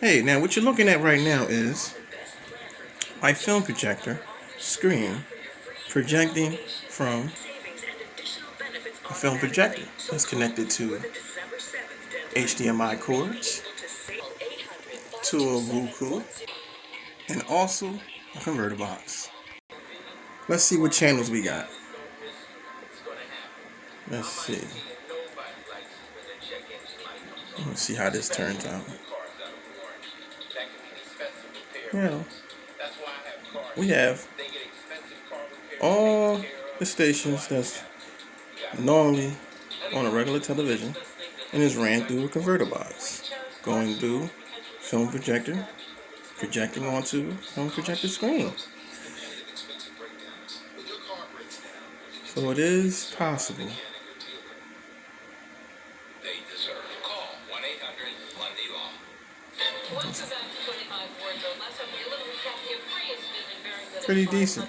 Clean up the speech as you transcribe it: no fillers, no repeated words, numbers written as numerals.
Hey, now what you're looking at right now is my film projector screen projecting from a film projector that's connected to HDMI cords, to a Roku, and also a converter box. Let's see what channels we got. Let's see. Let's see how this turns out. Yeah, we have all the stations that's normally on a regular television and is ran through a converter box, going through film projector, projecting onto film projector screen. So it is possible. Pretty decent.